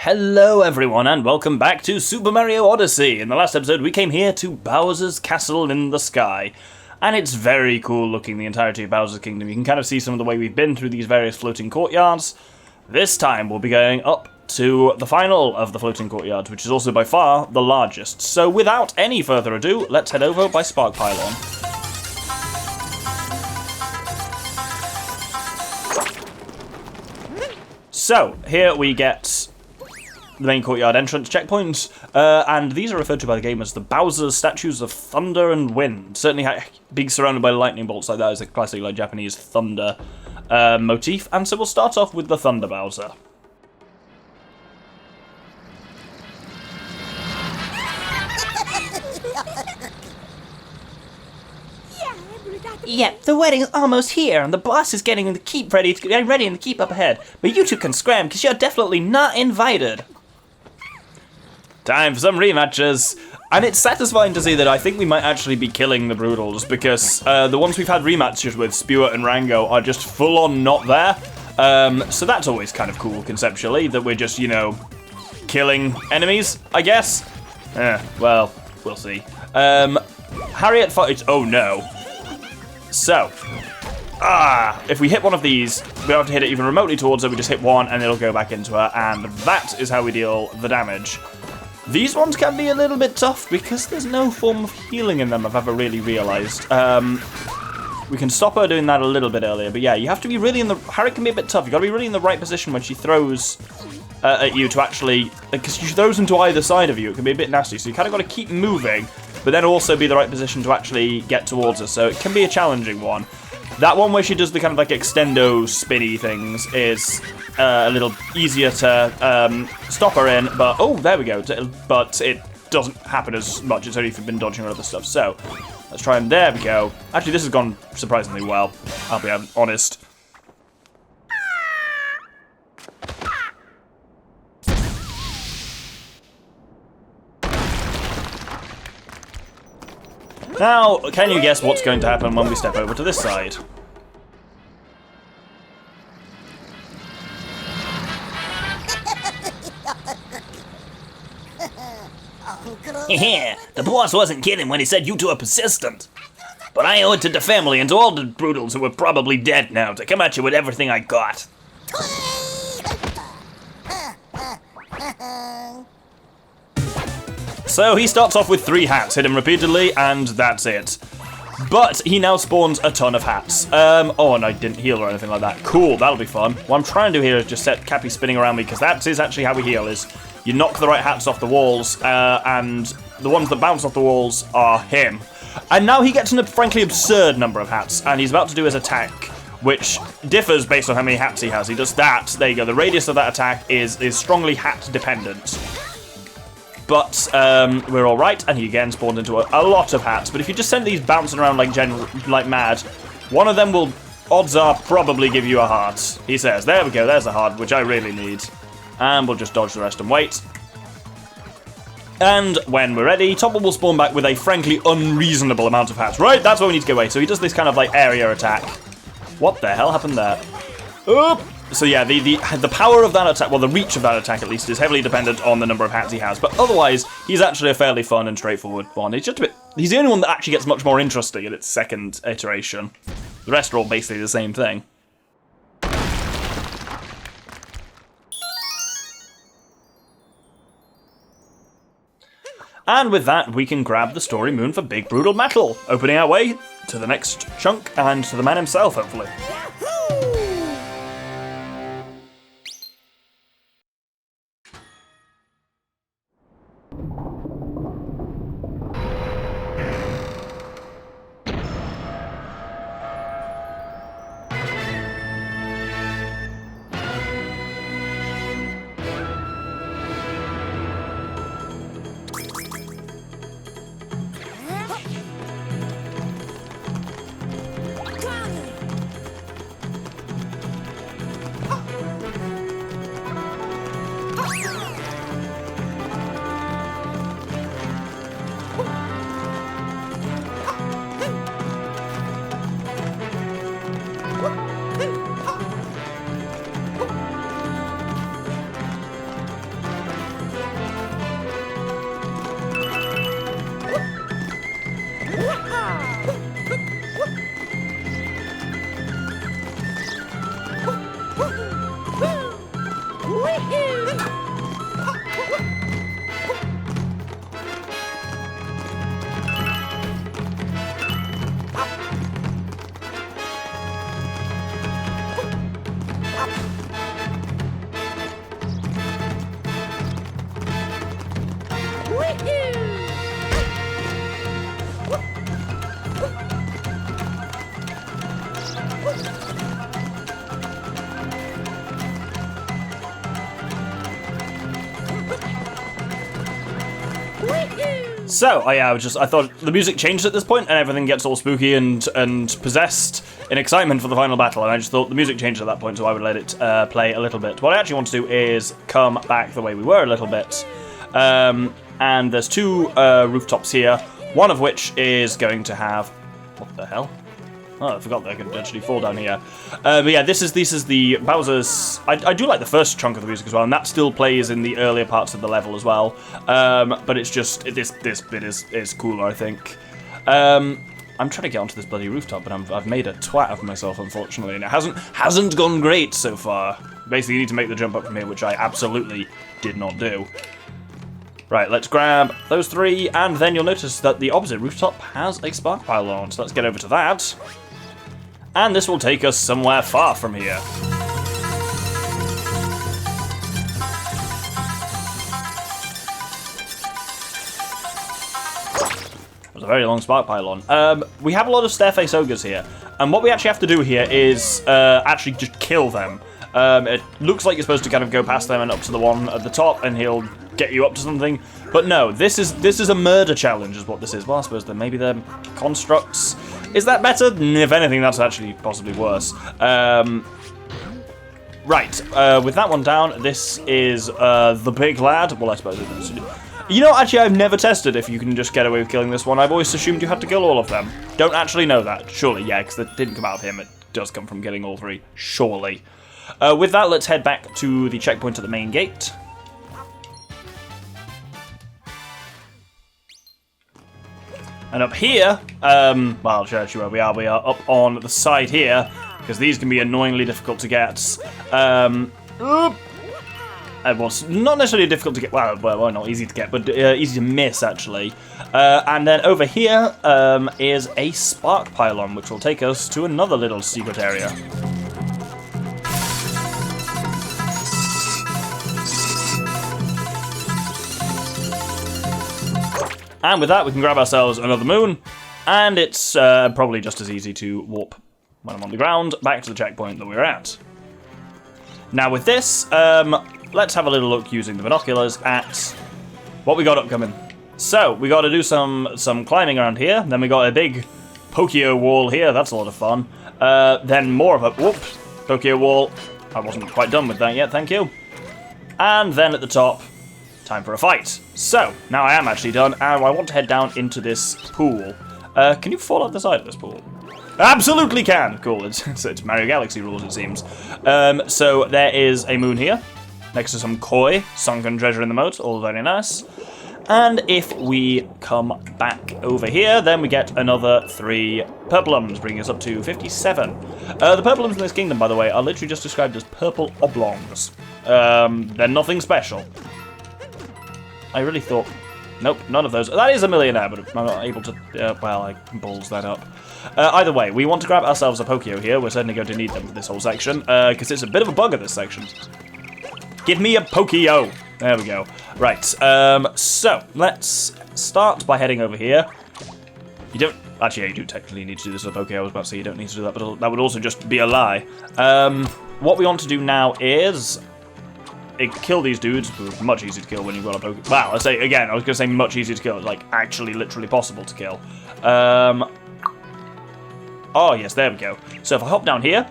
Hello everyone and welcome back to Super Mario Odyssey. In the last episode we came here to Bowser's Castle in the sky. And it's very cool looking, the entirety of Bowser's Kingdom. You can kind of see some of the way we've been through these various floating courtyards. This time we'll be going up to the final of the floating courtyards, which is also by far the largest. So without any further ado, let's head over by Spark Pylon. So, here we get the main courtyard entrance checkpoint, and these are referred to by the game as the Bowser's statues of thunder and wind. Certainly being surrounded by lightning bolts like that is a classic Japanese thunder motif, and so we'll start off with the Thunder Bowser. Yep, the wedding's almost here, and the boss is getting the keep ready in the keep up ahead. But you two can scram, because you're definitely not invited. Time for some rematches. And it's satisfying to see that I think we might actually be killing the Broodals, because the ones we've had rematches with, Spewart and Rango, are just full-on not there. So that's always kind of cool, conceptually, that we're just, you know, killing enemies, I guess. Well, we'll see. Harriet fights... Oh, no. So, if we hit one of these, we don't have to hit it even remotely towards her, we just hit one and it'll go back into her, and that is how we deal the damage. These ones can be a little bit tough because there's no form of healing in them, I've ever really realised. We can stop her doing that a little bit earlier, but yeah, you have to be really in the... Harriet can be a bit tough, you've got to be really in the right position when she throws at you to actually... Because she throws them to either side of you, it can be a bit nasty, so you kind of got to keep moving, but then also be the right position to actually get towards her, so it can be a challenging one. That one where she does the kind of like extendo spinny things is a little easier to stop her in, but oh, there we go, but it doesn't happen as much, it's only if you've been dodging her other stuff, so let's try and there we go. Actually, this has gone surprisingly well, I'll be honest. Now, can you guess what's going to happen when we step over to this side? Yeah, the boss wasn't kidding when he said you two are persistent. But I owe it to the family and to all the Broodals who are probably dead now to come at you with everything I got. So he starts off with 3 hats, hit him repeatedly, and that's it. But he now spawns a ton of hats. Oh, and I didn't heal or anything like that. Cool, that'll be fun. What I'm trying to do here is just set Cappy spinning around me, because that is actually how we heal, is you knock the right hats off the walls, and the ones that bounce off the walls are him. And now he gets a frankly absurd number of hats, and he's about to do his attack, which differs based on how many hats he has. He does that, there you go, the radius of that attack is strongly hat dependent. But we're all right, and he again spawned into a lot of hats. But if you just send these bouncing around like mad, one of them will, odds are, probably give you a heart. He says, there we go, there's a heart, which I really need. And we'll just dodge the rest and wait. And when we're ready, Topple will spawn back with a frankly unreasonable amount of hats. Right, that's where we need to go away. So he does this kind of like area attack. What the hell happened there? Oop! So yeah, the power of that attack, well, the reach of that attack at least, is heavily dependent on the number of hats he has. But otherwise, he's actually a fairly fun and straightforward one. He's just a bit... He's the only one that actually gets much more interesting in its second iteration. The rest are all basically the same thing. And with that, we can grab the story moon for Big Broodal Battle, opening our way to the next chunk and to the man himself, hopefully. So, I thought the music changed at this point and everything gets all spooky and possessed in excitement for the final battle, and I just thought the music changed at that point, so I would let it play a little bit. What I actually want to do is come back the way we were a little bit, and there's two rooftops here, one of which is going to have... What the hell? Oh, I forgot that I could actually fall down here. But yeah, this is the Bowser's... I do like the first chunk of the music as well, and that still plays in the earlier parts of the level as well. But it's just... This bit is cooler, I think. I'm trying to get onto this bloody rooftop, but I've made a twat of myself, unfortunately, and it hasn't gone great so far. Basically, you need to make the jump up from here, which I absolutely did not do. Right, let's grab those three, and then you'll notice that the opposite rooftop has a spark pylon, so let's get over to that. And this will take us somewhere far from here. It was a very long spark pylon. We have a lot of stairface ogres here, and what we actually have to do here is actually just kill them. It looks like you're supposed to kind of go past them and up to the one at the top, and he'll get you up to something. But no, this is a murder challenge, is what this is. Well, I suppose maybe they're constructs. Is that better? If anything, that's actually possibly worse. Right, with that one down, this is the big lad. Well, I suppose it is. You know, actually, I've never tested if you can just get away with killing this one. I've always assumed you had to kill all of them. Don't actually know that. Surely, yeah, because it didn't come out of him. It does come from killing all three. Surely. With that, let's head back to the checkpoint at the main gate. And up here, well, I'll show you where we are. We are up on the side here, because these can be annoyingly difficult to get. Well, not necessarily difficult to get, well, not easy to get, but easy to miss, actually. And then over here is a spark pylon, which will take us to another little secret area. And with that, we can grab ourselves another moon, and it's probably just as easy to warp when I'm on the ground back to the checkpoint that we're at. Now with this, let's have a little look using the binoculars at what we got upcoming. So, we got to do some climbing around here, then we got a big Pokio wall here, that's a lot of fun. Then more of a, whoops, Pokio wall. I wasn't quite done with that yet, thank you. And then at the top, time for a fight. So, now I am actually done, and I want to head down into this pool. Can you fall out the side of this pool? Absolutely can! Cool, it's Mario Galaxy rules, it seems. So, there is a moon here, next to some koi, sunken treasure in the moat, all very nice. And if we come back over here, then we get another 3 purplums, bringing us up to 57. The purplums in this kingdom, by the way, are literally just described as purple oblongs. They're nothing special. I really thought... Nope, none of those. That is a millionaire, but I'm not able to... well, I balls that up. Either way, we want to grab ourselves a Pokio here. We're certainly going to need them for this whole section, because it's a bit of a bug of this section. Give me a Pokio! There we go. Right, so, let's start by heading over here. You don't... Actually, yeah, you do technically need to do this with a Pokio. I was about to say you don't need to do that, but that would also just be a lie. What we want to do now is... kill these dudes, much easier to kill when you've got a Pokemon. Wow, I was going to say much easier to kill, it's like actually literally possible to kill. Oh yes, there we go. So if I hop down here,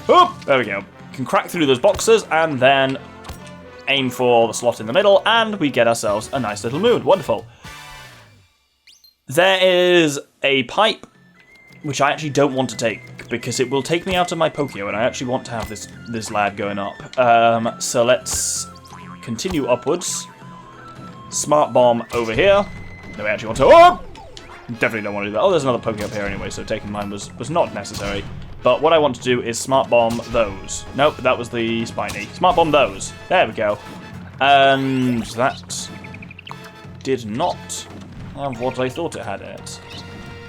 whoop, there we go. Can crack through those boxes and then aim for the slot in the middle, and we get ourselves a nice little moon. Wonderful. There is a pipe, which I actually don't want to take, because it will take me out of my Pokio, and I actually want to have this lad going up. So let's continue upwards. Smart bomb over here. No, we actually want to... Oh! Definitely don't want to do that. Oh, there's another Pokio up here anyway, so taking mine was not necessary. But what I want to do is smart bomb those. Nope, that was the spiny. Smart bomb those. There we go. And that did not have what I thought it had in it.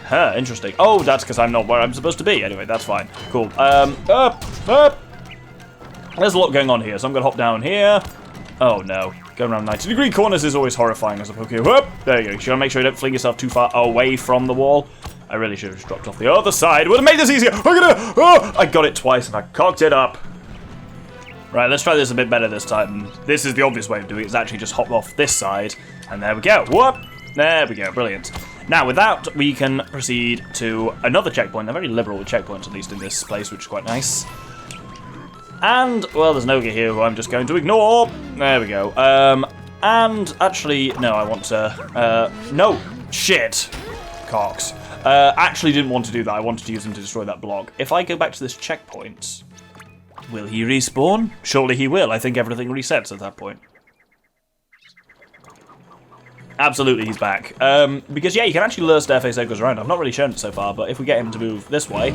Huh, interesting. Oh, that's because I'm not where I'm supposed to be. Anyway, that's fine. Cool. Up. There's a lot going on here, so I'm going to hop down here. Oh, no. Going around 90-degree corners is always horrifying as a Pokemon. Whoop! There you go. You gotta make sure you don't fling yourself too far away from the wall. I really should have just dropped off the other side. Would have made this easier. I got it twice and I cocked it up. Right, let's try this a bit better this time. This is the obvious way of doing it. It's actually just hop off this side. And there we go. Whoop! There we go. Brilliant. Now, with that, we can proceed to another checkpoint. They're very liberal with checkpoints, at least in this place, which is quite nice. And, well, there's an ogre here who I'm just going to ignore. There we go. And, actually, no, I want to... no! Shit! Cocks. Actually didn't want to do that. I wanted to use him to destroy that block. If I go back to this checkpoint, will he respawn? Surely he will. I think everything resets at that point. Absolutely, he's back. Because, yeah, you can actually lure Stairface Ogres around. I've not really shown it so far, but if we get him to move this way...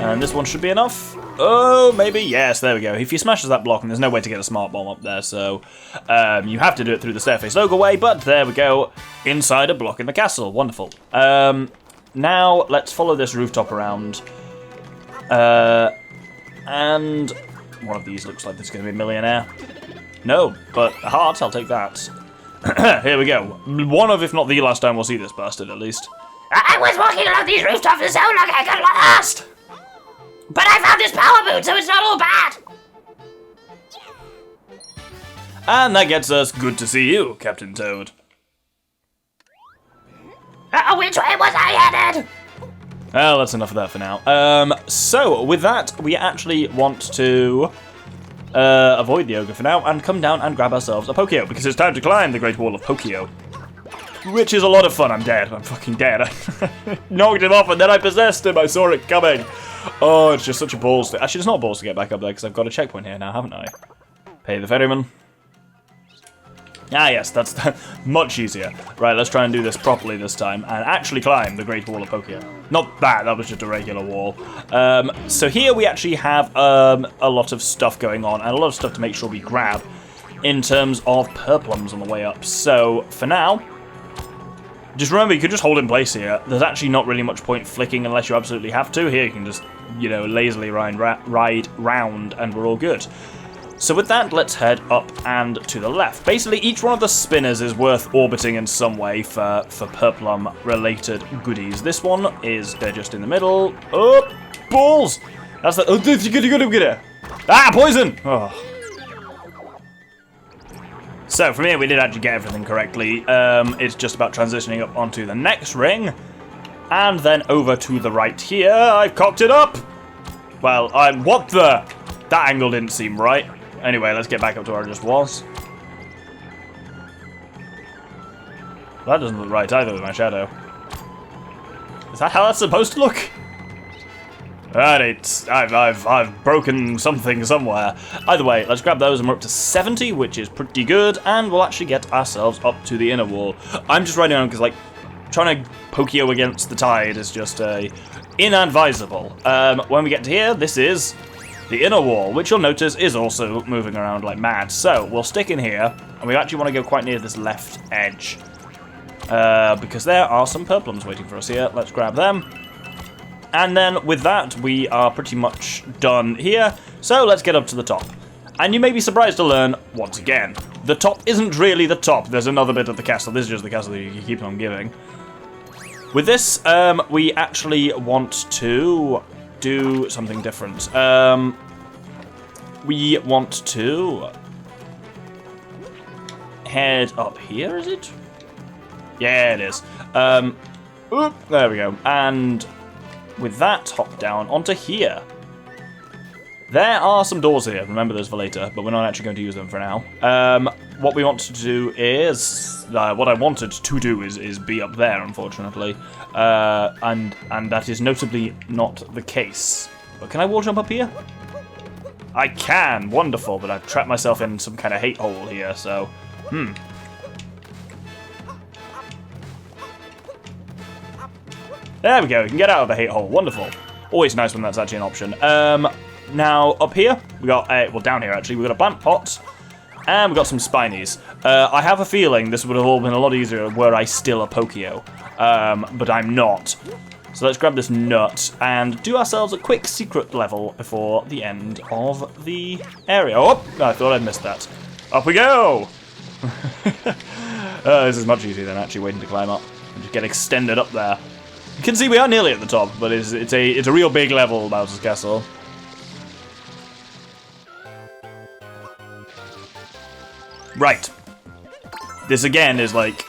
And this one should be enough. Oh, maybe. Yes, there we go. If he smashes that block, and there's no way to get a smart bomb up there, so you have to do it through the Stairface Ogre way, but there we go. Inside a block in the castle. Wonderful. Now, let's follow this rooftop around. And one of these looks like there's going to be a millionaire. No, but a heart, I'll take that. Here we go. One of, if not the last time we'll see this bastard, at least. I was walking along these rooftops for so long I got lost! But I found this power boot, so it's not all bad! And that gets us good to see you, Captain Toad. Which way was I headed? Well, that's enough of that for now. So, with that, we actually want to avoid the ogre for now and come down and grab ourselves a Pokeo, because it's time to climb the Great Wall of Pokeo. Which is a lot of fun. I'm dead. I'm fucking dead. I knocked him off and then I possessed him. I saw it coming. Oh, it's just such a balls. Actually, it's not balls to get back up there because I've got a checkpoint here now, haven't I? Pay the ferryman. Ah, yes, that's much easier. Right, let's try and do this properly this time and actually climb the Great Wall of Pokeo. Not that was just a regular wall. So here we actually have a lot of stuff going on and a lot of stuff to make sure we grab in terms of purplums on the way up. So, for now... just remember, you can just hold in place here. There's actually not really much point flicking unless you absolutely have to. Here you can just, you know, lazily ride round and we're all good. So with that, let's head up and to the left. Basically, each one of the spinners is worth orbiting in some way for purplum-related goodies. This one is, they're just in the middle. Oh, balls! That's the... oh, you get it. Ah, poison! Oh. So, from here, we did actually get everything correctly. It's just about transitioning up onto the next ring. And then over to the right here. I've cocked it up! Well, what the... that angle didn't seem right. Anyway, let's get back up to where I just was. That doesn't look right either with my shadow. Is that how that's supposed to look? Right, I've broken something somewhere. Either way, let's grab those and we're up to 70, which is pretty good, and we'll actually get ourselves up to the inner wall. I'm just riding on because, like, trying to Pokeo against the tide is just inadvisable. When we get to here, this is the inner wall, which you'll notice is also moving around like mad. So we'll stick in here, and we actually want to go quite near this left edge because there are some purplums waiting for us here. Let's grab them. And then with that, we are pretty much done here. So let's get up to the top. And you may be surprised to learn, once again, the top isn't really the top. There's another bit of the castle. This is just the castle that you keep on giving. With this, we actually want to do something different. We want to head up here, is it? Yeah, it is. Oop, there we go. And... with that, hop down onto here. There are some doors here. Remember those for later, but we're not actually going to use them for now. What we want to do is... what I wanted to do is be up there, unfortunately. And that is notably not the case. But can I wall jump up here? I can. Wonderful, but I've trapped myself in some kind of hate hole here, so... There we go. You can get out of the hate hole. Wonderful. Always nice when that's actually an option. Now, up here, we got well, down here, actually, we got a plant pot, and we got some spinies. I have a feeling this would have all been a lot easier were I still a Pokeo, but I'm not. So let's grab this nut and do ourselves a quick secret level before the end of the area. Oh, I thought I'd missed that. Up we go! This is much easier than actually waiting to climb up and just get extended up there. You can see we are nearly at the top, but it's a real big level, Bowser's Castle. Right. This again is like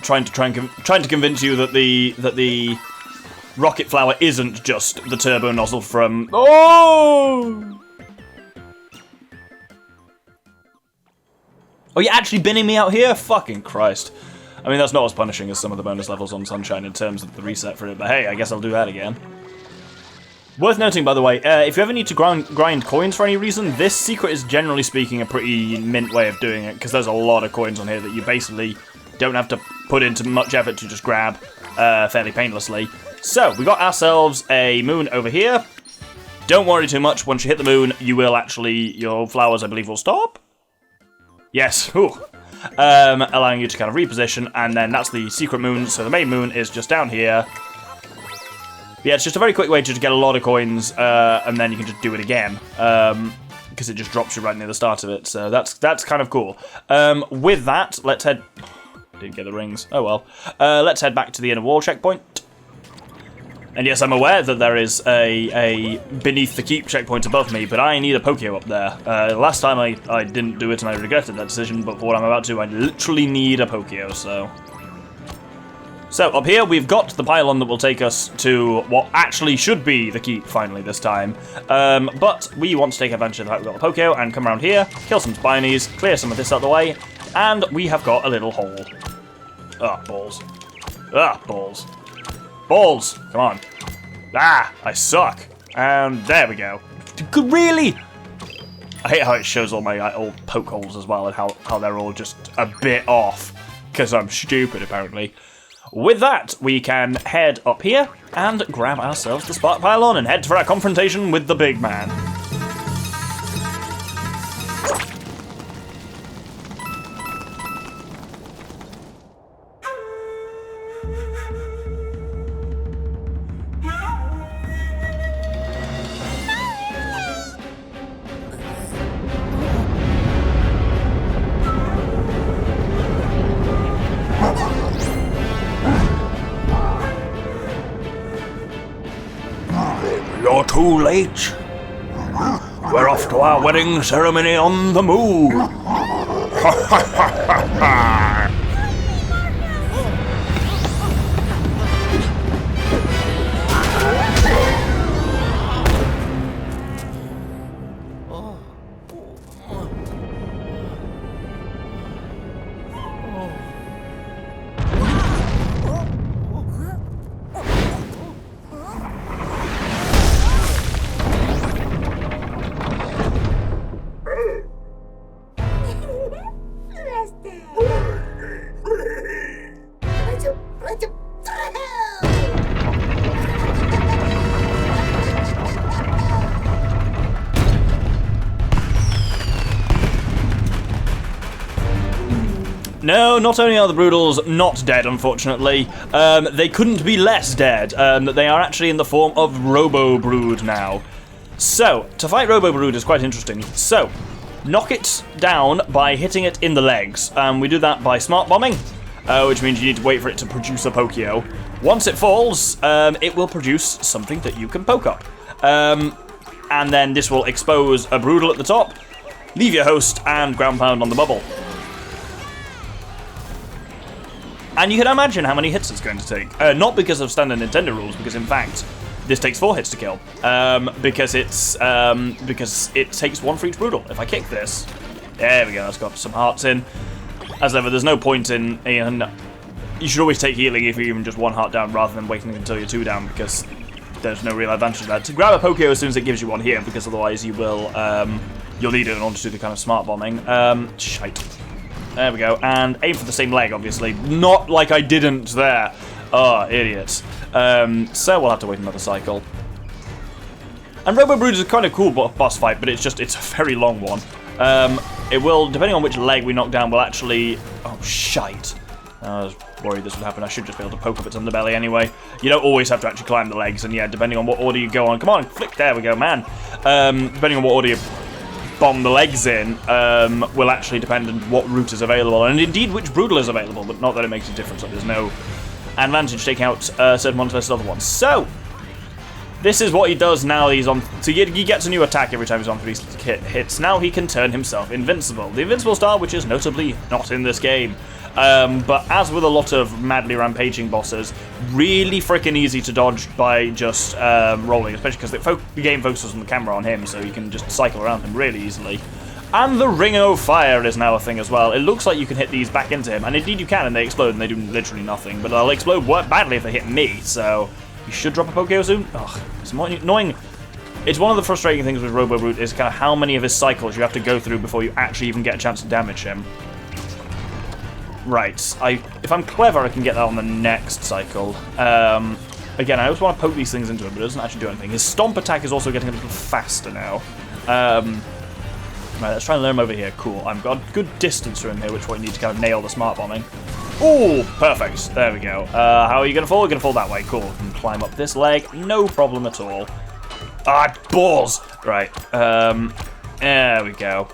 trying to convince you that the rocket flower isn't just the turbo nozzle from... Oh! Oh, you're actually binning me out here? Fucking Christ. I mean, that's not as punishing as some of the bonus levels on Sunshine in terms of the reset for it, but hey, I guess I'll do that again. Worth noting, by the way, if you ever need to grind coins for any reason, this secret is generally speaking a pretty mint way of doing it, because there's a lot of coins on here that you basically don't have to put into much effort to just grab fairly painlessly. So, we got ourselves a moon over here. Don't worry too much, once you hit the moon, you will actually, your flowers, I believe, will stop? Yes, ooh. Allowing you to kind of reposition, and then that's the secret moon, so the main moon is just down here. Yeah, it's just a very quick way to get a lot of coins, and then you can just do it again, because it just drops you right near the start of it, so that's kind of cool. With that, let's head... Didn't get the rings, oh well. Let's head back to the inner wall checkpoint. And yes, I'm aware that there is a beneath the keep checkpoint above me, but I need a Pokeo up there. Last time I didn't do it and I regretted that decision, but for what I'm about to, I literally need a Pokeo, so... So, up here, we've got the pylon that will take us to what actually should be the keep, finally, this time. But we want to take advantage of the fact we've got the Pokeo and come around here, kill some spinies, clear some of this out of the way, and we have got a little hole. Ah, balls. Ah, balls. Balls! Come on. Ah, I suck. And there we go. Really? I hate how it shows all my old poke holes as well, and how they're all just a bit off, because I'm stupid, apparently. With that, we can head up here and grab ourselves the spark pylon and head for our confrontation with the big man. You're too late. We're off to our wedding ceremony on the moon. No, not only are the Broodals not dead, unfortunately, they couldn't be less dead. They are actually in the form of RoboBrood now. So, to fight RoboBrood is quite interesting. So, knock it down by hitting it in the legs. We do that by smart bombing, which means you need to wait for it to produce a Pokeo. Once it falls, it will produce something that you can poke up. And then this will expose a Broodal at the top, leave your host, and ground pound on the bubble. And you can imagine how many hits it's going to take. Not because of standard Nintendo rules, because in fact, this takes 4 hits to kill. Because it takes 1 for each Broodal. If I kick this, there we go, that's got some hearts in. As ever, there's no point in you should always take healing if you're even just 1 heart down rather than waiting until you're 2 down, because there's no real advantage to that. To grab a Pokeo as soon as it gives you one here, because otherwise you will, you'll need it in order to do the kind of smart bombing. Shite. There we go, and aim for the same leg, obviously. Not like I didn't there. Oh, idiot. So we'll have to wait another cycle. And RoboBrood is a kind of cool boss fight, but it's a very long one. It will, depending on which leg we knock down, will actually... Oh, shite. I was worried this would happen. I should just be able to poke up its underbelly anyway. You don't always have to actually climb the legs, and yeah, depending on what order you go on... Come on, flick, there we go, man. Depending on what order you bomb the legs in, will actually depend on what route is available, and indeed which Broodal is available, but not that it makes a difference, so there's no advantage taking out certain ones versus other ones. So... this is what he does now he's on... So he gets a new attack every time he's on 3 hits. Now he can turn himself invincible. The invincible star, which is notably not in this game. But as with a lot of madly rampaging bosses, really freaking easy to dodge by just rolling, especially because the game focuses on the camera on him, so you can just cycle around him really easily. And the Ring of Fire is now a thing as well. It looks like you can hit these back into him, and indeed you can, and they explode, and they do literally nothing. But they'll explode badly if they hit me, so... You should drop a Pokeo soon. Ugh, it's annoying. It's one of the frustrating things with RoboBrood is kind of how many of his cycles you have to go through before you actually even get a chance to damage him. Right, if I'm clever, I can get that on the next cycle. Again, I always want to poke these things into him, but it doesn't actually do anything. His Stomp attack is also getting a little faster now. Right, let's try and lure him over here. Cool, I've got good distance from him here, which is what you need to kind of nail the smart bombing. Ooh, perfect. There we go. How are you going to fall? You're going to fall that way. Cool. You can climb up this leg. No problem at all. Ah, balls. Right. There we go.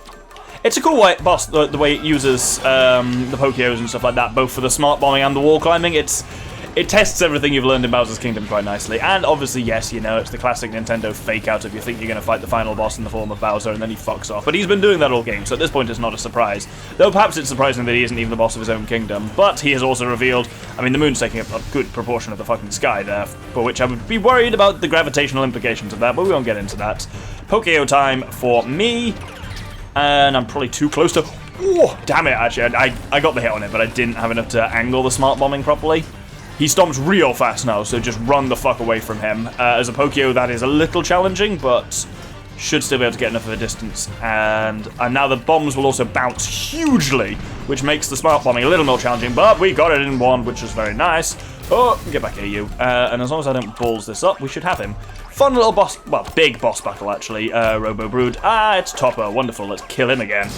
It's a cool boss, the way it uses the Pokeos and stuff like that, both for the smart bombing and the wall climbing. It tests everything you've learned in Bowser's Kingdom quite nicely. And obviously, yes, you know, it's the classic Nintendo fake-out if you think you're going to fight the final boss in the form of Bowser and then he fucks off. But he's been doing that all game, so at this point it's not a surprise. Though perhaps it's surprising that he isn't even the boss of his own kingdom. But he has also revealed, I mean, the moon's taking up a good proportion of the fucking sky there, for which I would be worried about the gravitational implications of that, but we won't get into that. Pokeo time for me. And I'm probably too close to... Oh, damn it, actually. I got the hit on it, but I didn't have enough to angle the smart bombing properly. He stomps real fast now, so just run the fuck away from him. As a Pokeo, that is a little challenging, but should still be able to get enough of a distance. And now the bombs will also bounce hugely, which makes the smart bombing a little more challenging, but we got it in one, which is very nice. Oh, get back here, you. And as long as I don't balls this up, we should have him. Fun little boss, well, big boss battle, actually, RoboBrood. Ah, it's Topper. Wonderful. Let's kill him again.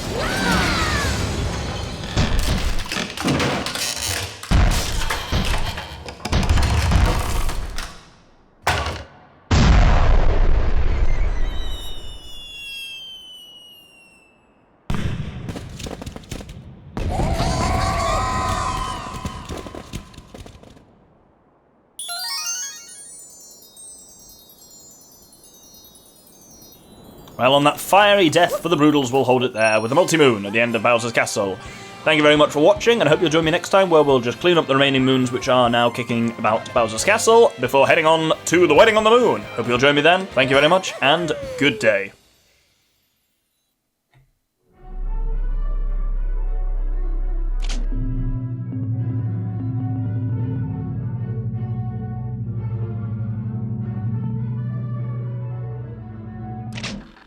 Well, on that fiery death for the Broodals, we'll hold it there with the multi-moon at the end of Bowser's Castle. Thank you very much for watching, and I hope you'll join me next time where we'll just clean up the remaining moons which are now kicking about Bowser's Castle before heading on to the Wedding on the Moon. Hope you'll join me then. Thank you very much, and good day.